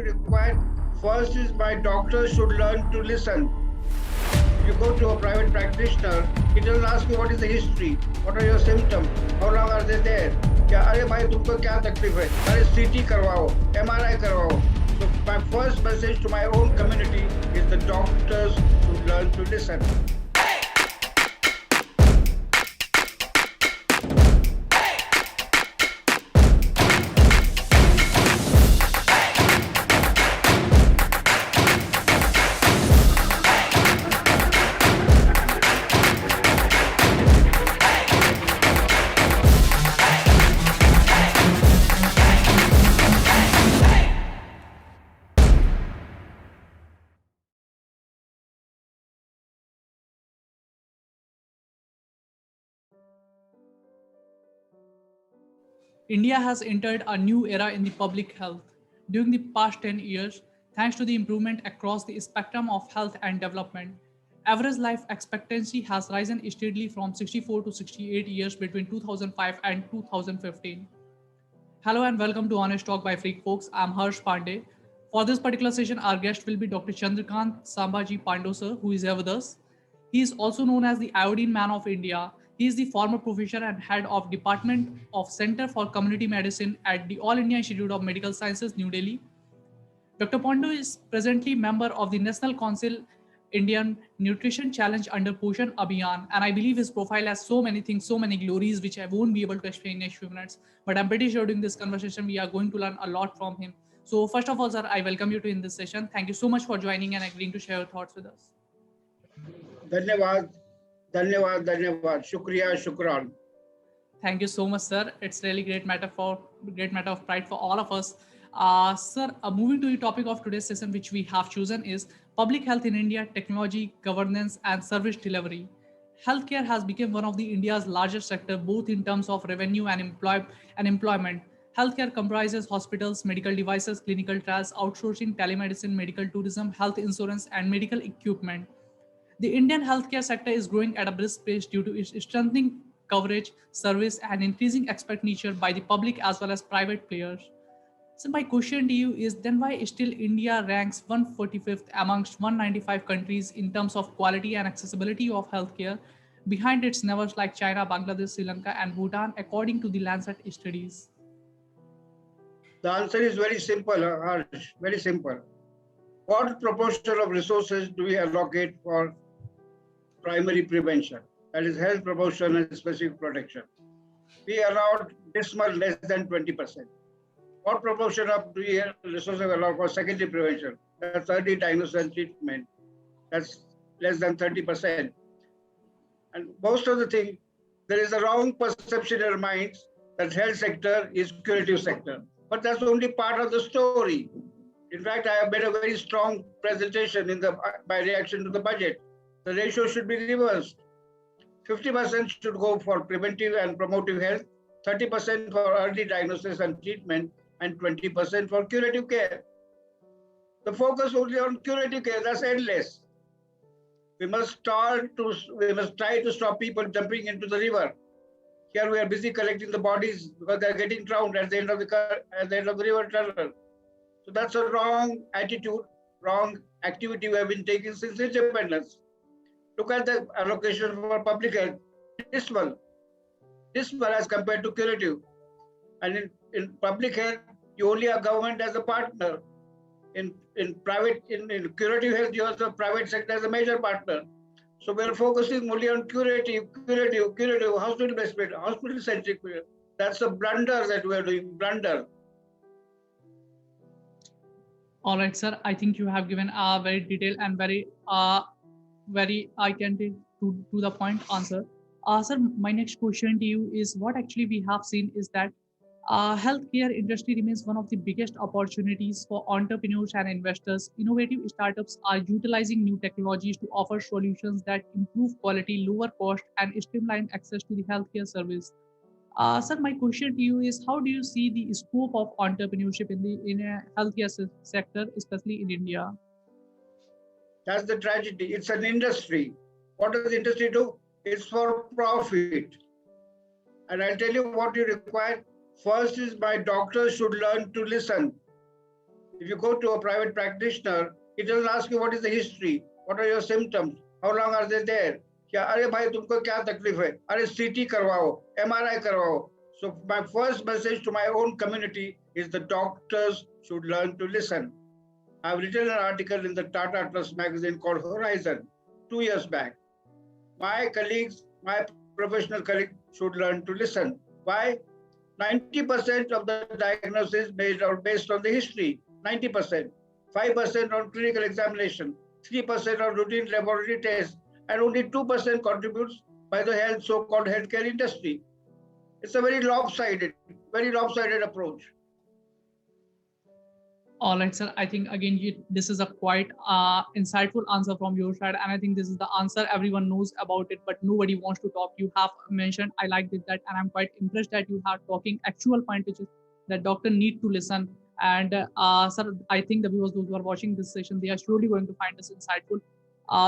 you require, first is my doctor should learn to listen. You go to a private practitioner, he doesn't ask you what is the history, what are your symptoms, how long are they there. क्या अरे भाई तुमको क्या तकलीफ है, अरे CT करवाओ, MRI करवाओ. So my first message to my own community is the doctors should learn to listen. India has entered a new era in the public health. During the past 10 years, thanks to the improvement across the spectrum of health and development, average life expectancy has risen steadily from 64 to 68 years between 2005 and 2015. Hello and welcome to Honest Talk by Freak Folks. I'm Harsh Pandey. For this particular session, our guest will be Dr. Chandrakant Sambaji Pandosar, who is here with us. He is also known as the Iodine Man of India. He is the former professor and head of Department of Center for Community Medicine at the All India Institute of Medical Sciences, New Delhi. Dr. Pondo is presently member of the National Council Indian Nutrition Challenge under Poshan Abhiyan, and I believe his profile has so many things, so many glories, which I won't be able to explain in next few minutes. But I'm pretty sure during this conversation we are going to learn a lot from him. So first of all, sir, I welcome you to in this session. Thank you so much for joining and agreeing to share your thoughts with us. धन्यवाद, धन्यवाद, धन्यवाद, शुक्रिया, शुक्रान. Thank you so much, sir. It's really great matter of pride for all of us. Sir, moving to the topic of today's session, which we have chosen is public health in India, technology, governance, and service delivery. Healthcare has become one of the India's largest sector, both in terms of revenue and employment. Healthcare comprises hospitals, medical devices, clinical trials, outsourcing, telemedicine, medical tourism, health insurance, and medical equipment. The Indian healthcare sector is growing at a brisk pace due to its strengthening coverage, service, and increasing expenditure by the public as well as private players. So my question to you is then why still India ranks 145th amongst 195 countries in terms of quality and accessibility of healthcare behind its neighbors like China, Bangladesh, Sri Lanka, and Bhutan, according to the Lancet studies? The answer is very simple, Harsh, very simple. What proportion of resources do we allocate for primary prevention? That is health promotion and specific protection. We allowed dismal less than 20%. What proportion of resources allowed for secondary prevention? That's early diagnosis and treatment. That's less than 30%. And most of the thing, there is a wrong perception in our minds that health sector is curative sector. But that's only part of the story. In fact, I have made a very strong presentation in by reaction to the budget. The ratio should be reversed. 50% should go for preventive and promotive health, 30% for early diagnosis and treatment, and 20% for curative care. The focus only on curative care, that's endless. We must try to stop people jumping into the river. Here we are busy collecting the bodies because they are getting drowned at the end of the river tunnel. So that's a wrong attitude, wrong activity we have been taking since independence. Look at the allocation for public health, dismal as compared to curative. And in public health, you only have government as a partner. In curative health, you have the private sector as a major partner. So we're focusing only on curative, hospital-centric. That's a blunder that we're doing, blunder. All right, sir. I think you have given a very detailed and very I can take to the point answer. Sir, my next question to you is what actually we have seen is that healthcare industry remains one of the biggest opportunities for entrepreneurs and investors. Innovative startups are utilizing new technologies to offer solutions that improve quality, lower cost, and streamline access to the healthcare service. Sir, my question to you is how do you see the scope of entrepreneurship in a healthcare sector, especially in India? That's the tragedy. It's an industry. What does the industry do? It's for profit. And I'll tell you what you require. First is my doctors should learn to listen. If you go to a private practitioner, he doesn't ask you what is the history, what are your symptoms, how long are they there. क्या अरे भाई तुमको क्या तकलीफ है? अरे CT करवाओ, MRI करवाओ. So my first message to my own community is the doctors should learn to listen. I've written an article in the Tata Trust magazine called Horizon 2 years back. My colleagues, my professional colleagues should learn to listen. Why? 90% of the diagnosis made are based on the history, 90%, 5% on clinical examination, 3% on routine laboratory tests, and only 2% contributes by the so-called healthcare industry. It's a very lopsided approach. All right, sir. I think again, this is a quite insightful answer from your side, and I think this is the answer everyone knows about it, but nobody wants to talk. You have mentioned, I like this, that, and I'm quite impressed that you are talking actual point, which is that doctor need to listen. And sir, I think the viewers, those who are watching this session, they are surely going to find this insightful.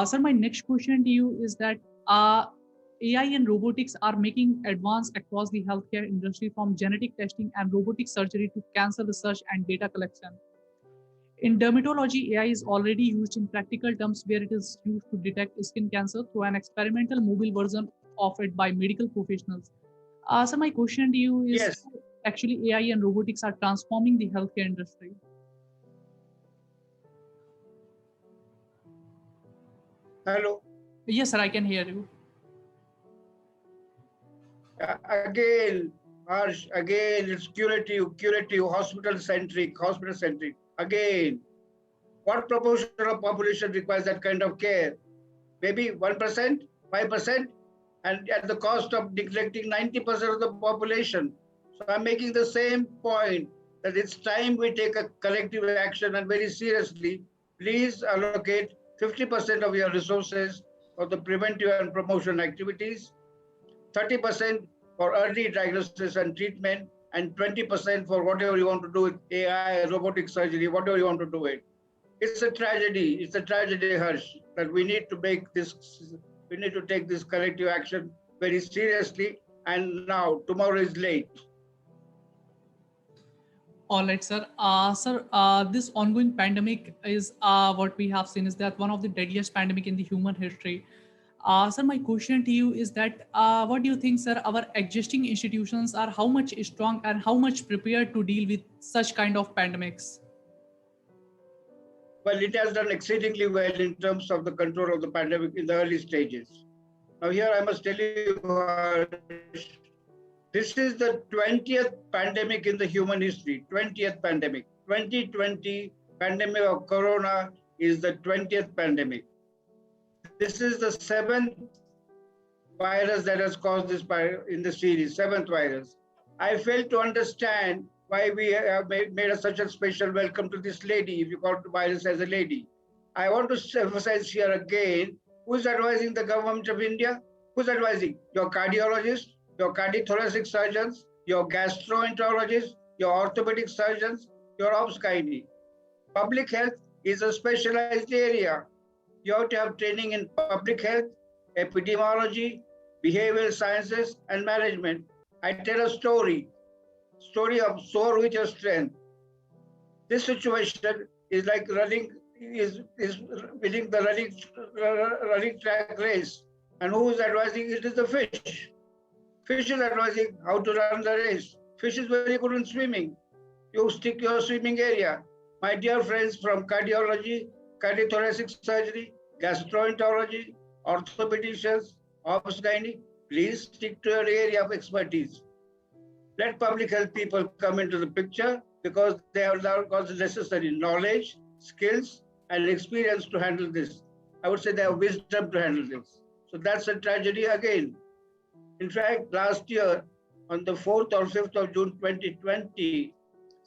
Sir, my next question to you is that AI and robotics are making advance across the healthcare industry, from genetic testing and robotic surgery to cancer research and data collection. In dermatology, AI is already used in practical terms, where it is used to detect skin cancer through an experimental mobile version of it by medical professionals. So my question to you is, Yes. actually AI and robotics are transforming the healthcare industry? Hello. Yes, sir, I can hear you. Again, Harsh, again, it's curative, hospital-centric. Again, what proportion of population requires that kind of care? Maybe 1%, 5%, and at the cost of neglecting 90% of the population. So I'm making the same point, that it's time we take a collective action, and very seriously. Please allocate 50% of your resources for the preventive and promotion activities, 30% for early diagnosis and treatment, and 20% for whatever you want to do with AI, robotic surgery, whatever you want to do it. It's a tragedy. It's a tragedy, Harsh, that we need to take this collective action very seriously. And now, tomorrow is late. All right, sir. This ongoing pandemic is what we have seen is that one of the deadliest pandemic in the human history. Sir, my question to you is that what do you think, sir? Our existing institutions are how much strong and how much prepared to deal with such kind of pandemics? Well, it has done exceedingly well in terms of the control of the pandemic in the early stages. Now, here I must tell you, Harsh, this is the 20th pandemic in the human history. 20th pandemic. 2020 pandemic of corona is the 20th pandemic. This is the 7th virus that has caused this in the series, 7th virus. I fail to understand why we have made such a special welcome to this lady, if you call the virus as a lady. I want to emphasize here again, who's advising the government of India? Who's advising? Your cardiologist, your cardiothoracic surgeons, your gastroenterologists, your orthopedic surgeons, your obs-gynae. Public health is a specialized area. You have to have training in public health, epidemiology, behavioral sciences, and management. I tell a story of soar with your strength. This situation is like winning the running track race. And who is advising? It is the fish. Fish is advising how to run the race. Fish is very good in swimming. You stick your swimming area. My dear friends from cardiology, cardiothoracic surgery, gastroenterology, orthopedicians, obs-gynae, please stick to your area of expertise. Let public health people come into the picture, because they have got the necessary knowledge, skills, and experience to handle this. I would say they have wisdom to handle this. So that's a tragedy again. In fact, last year, on the 4th or 5th of June 2020,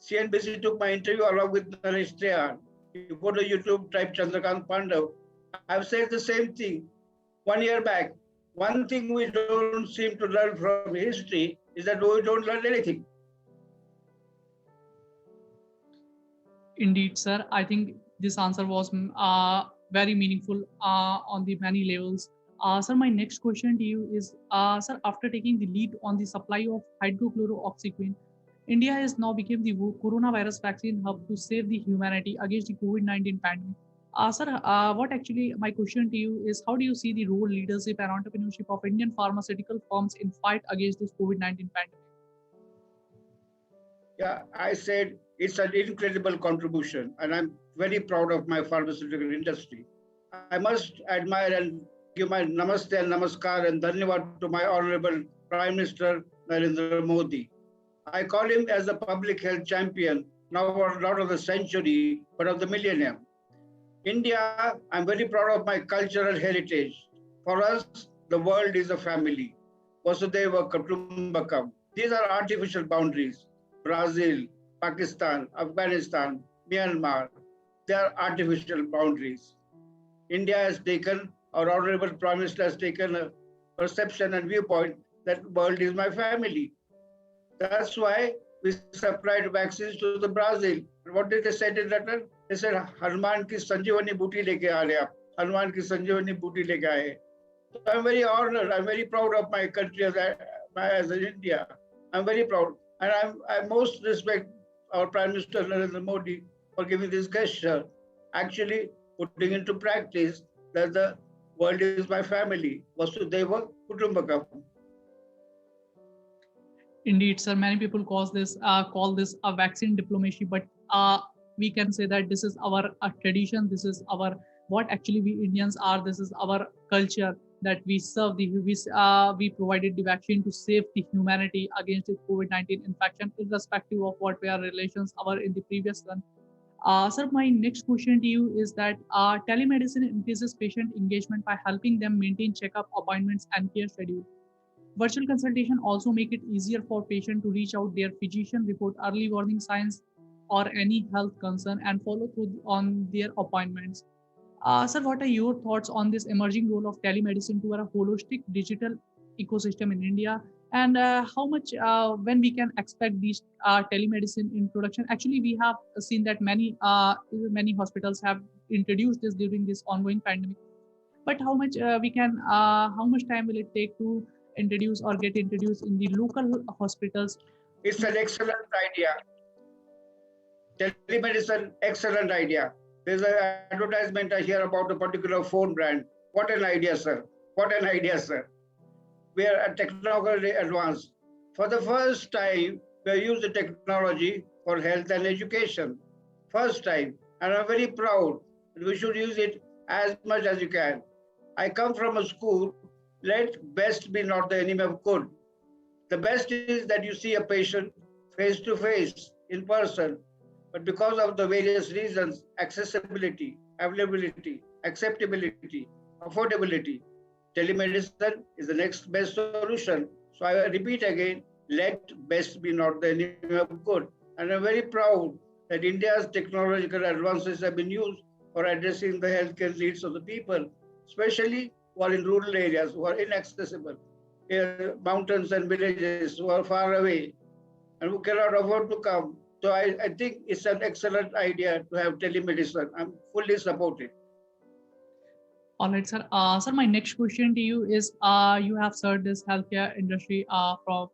CNBC took my interview along with Naresh Trehan. You go to YouTube, type Chandrakant Pandav. I've said the same thing 1 year back. One thing we don't seem to learn from history is that we don't learn anything. Indeed, sir. I think this answer was very meaningful on the many levels. Sir, my next question to you is, sir, after taking the lead on the supply of hydrochloroxyquine, India has now become the coronavirus vaccine hub to save the humanity against the COVID-19 pandemic. Sir, what actually my question to you is, how do you see the role, leadership, and entrepreneurship of Indian pharmaceutical firms in fight against this COVID-19 pandemic? Yeah, I said it's an incredible contribution, and I'm very proud of my pharmaceutical industry. I must admire and give my namaste and namaskar and dhanyavad to my honorable Prime Minister Narendra Modi. I call him as a public health champion, now not of the century, but of the millennium. India, I'm very proud of my cultural heritage. For us, the world is a family. Vasudhaiva Kutumbakam. These are artificial boundaries. Brazil, Pakistan, Afghanistan, Myanmar, they are artificial boundaries. India has taken, our honorable Prime Minister has taken a perception and viewpoint that world is my family. That's why we supplied vaccines to the Brazil. What did they say in return? They said, Hanuman ki Sanjivani booty leke aa rahe aap. Hanuman ki Sanjivani booty leke aaye. So I'm very honored. I'm very proud of my country as in India. I'm very proud. And I most respect our Prime Minister Narendra Modi for giving this gesture, actually putting into practice that the world is my family. Vasudhaiva Kutumbakam. Indeed, sir. Many people call this a vaccine diplomacy, but we can say that this is our tradition. This is our what actually we Indians are. This is our culture that we serve we provided the vaccine to save the humanity against the COVID-19 infection, irrespective of what were relations our in the previous one. Sir, my next question to you is that telemedicine increases patient engagement by helping them maintain checkup appointments and care schedule. Virtual consultation also make it easier for patient to reach out their physician, report early warning signs or any health concern, and follow through on their appointments. Sir, what are your thoughts on this emerging role of telemedicine to a holistic digital ecosystem in India? And how much when we can expect these telemedicine introduction? Actually, we have seen that many hospitals have introduced this during this ongoing pandemic. But how much time will it take to introduce or get introduced in the local hospitals? It's an excellent idea. Telemedicine, excellent idea. There's an advertisement I hear about a particular phone brand. What an idea, sir. What an idea, sir. We are technologically advanced. For the first time, we have used the technology for health and education. First time. And I'm very proud that we should use it as much as you can. I come from a school, let best be not the enemy of good. The best is that you see a patient face to face, in person, but because of the various reasons, accessibility, availability, acceptability, affordability, telemedicine is the next best solution. So I repeat again, let best be not the enemy of good. And I'm very proud that India's technological advances have been used for addressing the healthcare needs of the people, especially who are in rural areas, who are inaccessible, mountains and villages who are far away and who cannot afford to come. So I think it's an excellent idea to have telemedicine. I'm fully supportive. All right, sir. Sir, my next question to you is: you have served this healthcare industry for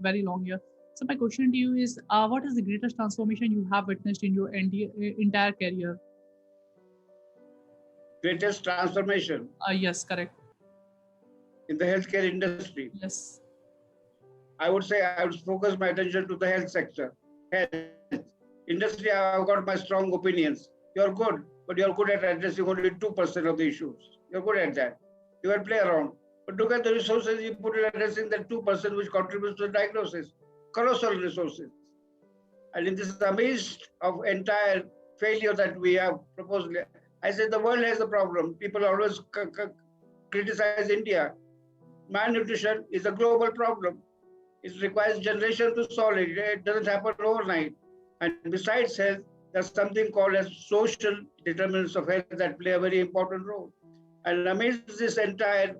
very long year. So my question to you is: what is the greatest transformation you have witnessed in your entire career? Greatest transformation Yes, correct. in the healthcare industry. Yes. I would say I would focus my attention to the health sector. Health industry, I've got my strong opinions. You're good, but you're good at addressing only 2% of the issues. You're good at that. You can play around. But look at the resources you put in addressing the 2% which contributes to the diagnosis. Colossal resources. And in this amidst of entire failure that we have proposed, I said the world has a problem. People always criticize India. Malnutrition is a global problem. It requires generation to solve it. It doesn't happen overnight. And besides health, there's something called as social determinants of health that play a very important role. And amidst this entire,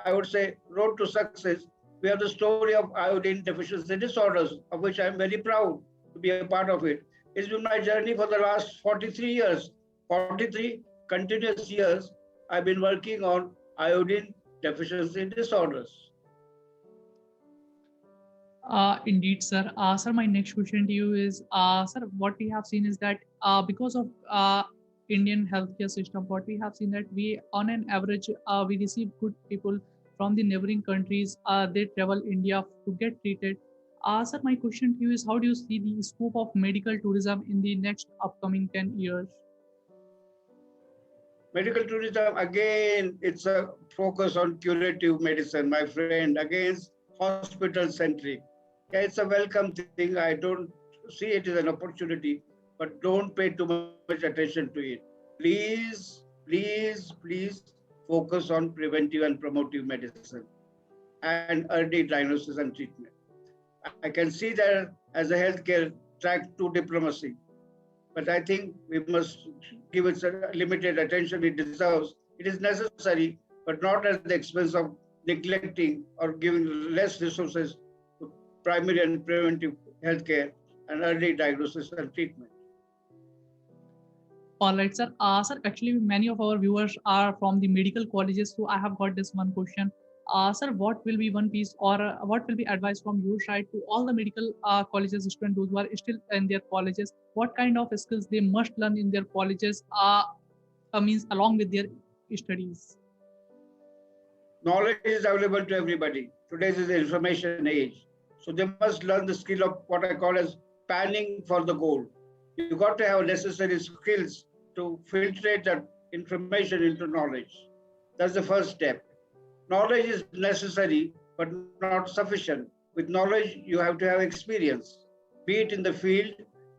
I would say, road to success, we have the story of iodine deficiency disorders, of which I'm very proud to be a part of it. It's been my journey for the last 43 years. 43 continuous years, I've been working on iodine deficiency disorders. Indeed, sir. Sir, my next question to you is, sir, what we have seen is that because of Indian healthcare system, what we have seen that we, on an average, we receive good people from the neighboring countries. They travel India to get treated. Sir, my question to you is, how do you see the scope of medical tourism in the next upcoming 10 years? Medical tourism, again, it's a focus on curative medicine, my friend, against hospital centric. Yeah, it's a welcome thing. I don't see it as an opportunity, but don't pay too much attention to it. Please focus on preventive and promotive medicine and early diagnosis and treatment. I can see that as a healthcare track to diplomacy, but I think we must give it limited attention it deserves. It is necessary, but not at the expense of neglecting or giving less resources to primary and preventive healthcare and early diagnosis and treatment. All right, sir. Sir, actually, many of our viewers are from the medical colleges, so I have got this one question. Sir, what will be one piece or what will be advice from your side to all the medical colleges students, those who are still in their colleges? What kind of skills they must learn in their colleges, means along with their studies? Knowledge is available to everybody. Today's is the information age. So they must learn the skill of what I call as panning for the gold. You got to have necessary skills to filtrate that information into knowledge. That's the first step. Knowledge is necessary, but not sufficient. With knowledge, you have to have experience, be it in the field,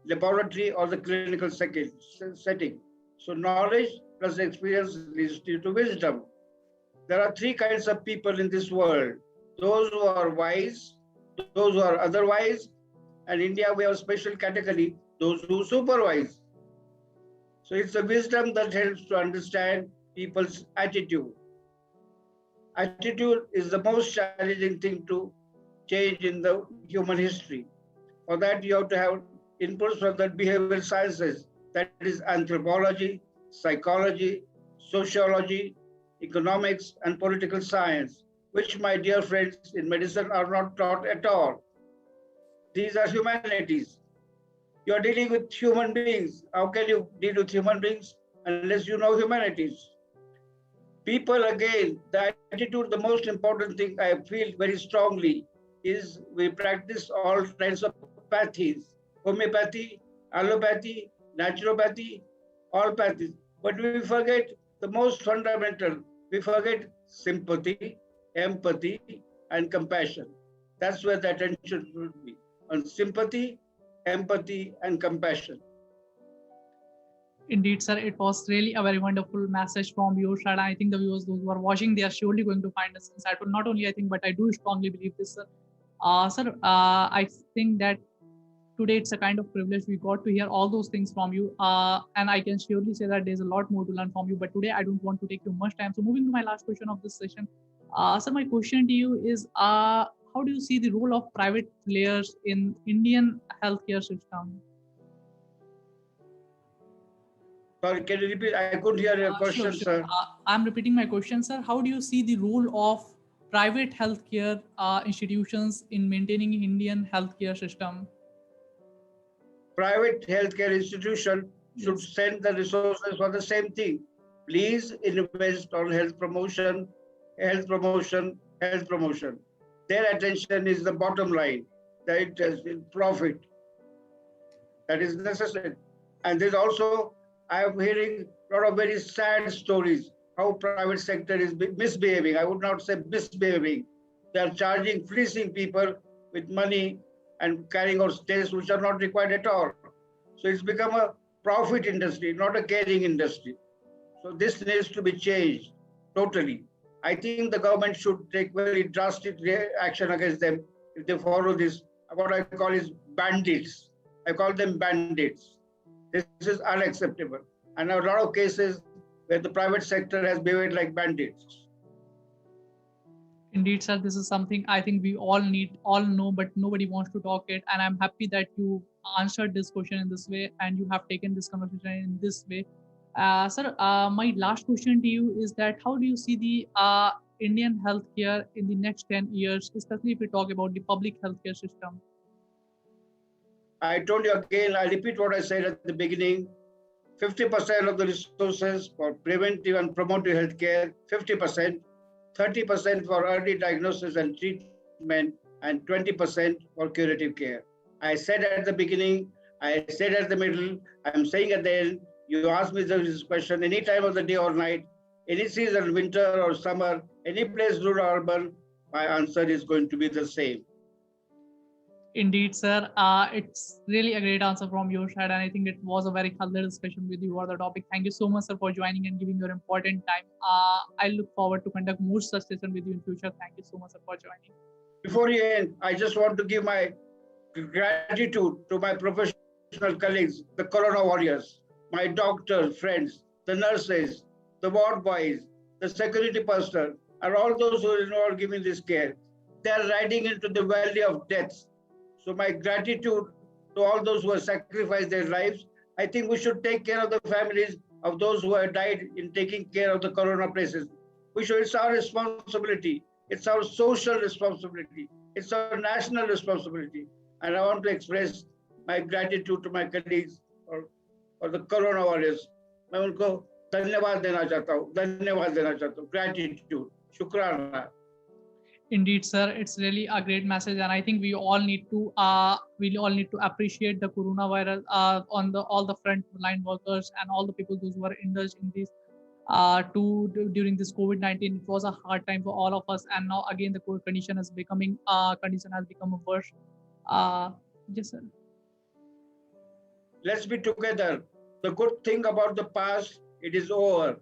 laboratory, or the clinical setting. So knowledge plus experience leads to wisdom. There are three kinds of people in this world: those who are wise, those who are otherwise, and India we have a special category, those who supervise. So it's the wisdom that helps to understand people's attitude. Attitude is the most challenging thing to change in the human history. For that, you have to have inputs from the behavioral sciences, that is anthropology, psychology, sociology, economics, and political science, which, my dear friends, in medicine are not taught at all. These are humanities. You are dealing with human beings. How can you deal with human beings unless you know humanities? People, again, the attitude, the most important thing I feel very strongly is we practice all kinds of pathies: homeopathy, allopathy, naturopathy, all pathies. But we forget the most fundamental. We forget sympathy, empathy, and compassion. That's where the attention should be, on sympathy, empathy, and compassion. Indeed, sir, it was really a very wonderful message from your side. I think the viewers, those who are watching, they are surely going to find us insightful. Not only I think, but I do strongly believe this, sir. Sir, I think that today it's a kind of privilege we got to hear all those things from you, and I can surely say that there's a lot more to learn from you. But today I don't want to take too much time. So moving to my last question of this session, sir, my question to you is, how do you see the role of private players in Indian healthcare system? Sorry, can you repeat? I couldn't hear your Sure, question, sure. sir. I'm repeating my question, sir. How do you see the role of private healthcare institutions in maintaining Indian healthcare system? Private healthcare institution should Yes. send the resources for the same thing. Please invest on health promotion, health promotion, health promotion. Their attention is the bottom line, that it is profit. That is necessary. And there's also, I am hearing a lot of very sad stories how private sector is misbehaving. I would not say misbehaving. They are charging, fleecing people with money and carrying out tests which are not required at all. So it's become a profit industry, not a caring industry. So this needs to be changed totally. I think the government should take very drastic action against them if they follow this, what I call is bandits. I call them bandits. This is unacceptable. And a lot of cases where the private sector has behaved like bandits. Indeed, sir, this is something I think we all need, all know, but nobody wants to talk it. And I'm happy that you answered this question in this way and you have taken this conversation in this way. Sir, my last question to you is that how do you see the Indian healthcare in the next 10 years, especially if we talk about the public healthcare system? I told you again, I repeat what I said at the beginning. 50% of the resources for preventive and promotive healthcare, 50%, 30% for early diagnosis and treatment, and 20% for curative care. I said at the beginning, I said at the middle, I'm saying at the end, you ask me this question any time of the day or night, any season, winter or summer, any place, rural or urban, my answer is going to be the same. Indeed, sir. It's really a great answer from your side, and I think it was a very healthy discussion with you on the topic. Thank you so much, sir, for joining and giving your important time. I look forward to conduct more such sessions with you in future. Thank you so much, sir, for joining. Before you end, I just want to give my gratitude to my professional colleagues, the Corona warriors, my doctors, friends, the nurses, the ward boys, the security personnel, and all those who are involved giving this care. They are riding into the valley of death. So my gratitude to all those who have sacrificed their lives. I think we should take care of the families of those who have died in taking care of the Corona places. It's our responsibility. It's our social responsibility. It's our national responsibility. And I want to express my gratitude to my colleagues or the Corona warriors. मैं उनको धन्यवाद देना चाहता हूँ, धन्यवाद देना चाहता हूँ. Gratitude, शुक्राना. Indeed, sir, it's really a great message, and I think we all need to appreciate the coronavirus on the all the frontline workers and all the people those who are indulged in this during this COVID-19. It was a hard time for all of us, and now again the COVID condition has become worse. Yes, sir. Let's be together. The good thing about the past, it is over.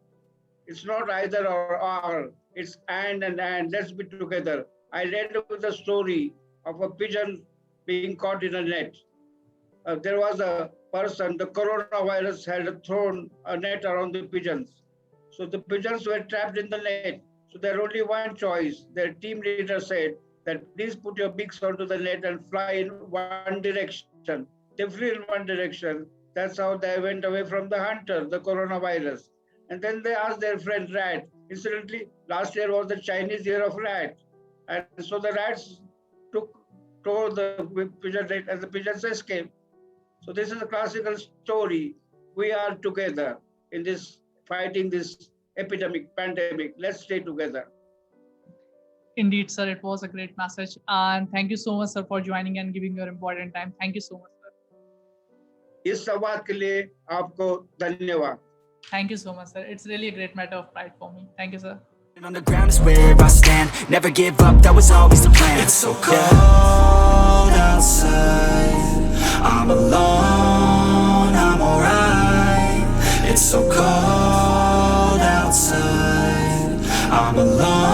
It's not either or, it's and. Let's be together. I read the story of a pigeon being caught in a net. There was a person, the coronavirus had thrown a net around the pigeons. So the pigeons were trapped in the net. So there only one choice. Their team leader said that please put your beaks onto the net and fly in one direction. They flew in one direction. That's how they went away from the hunter, the coronavirus. And then they asked their friend rat. Incidentally, last year was the Chinese year of rat. And so the rats tore the pigeon net and the pigeons escaped. So this is a classical story. We are together in this fighting this epidemic, pandemic. Let's stay together. Indeed, sir, it was a great message, and thank you so much, sir, for joining and giving your important time. Thank you so much, sir. इस संवाद के लिए आपको धन्यवाद. Thank you so much, sir. It's really a great matter of pride for me. Thank you, sir. On the ground is where I stand. Never give up, that was always the plan. It's so cold outside. I'm alone, I'm alright. It's so cold outside. I'm alone.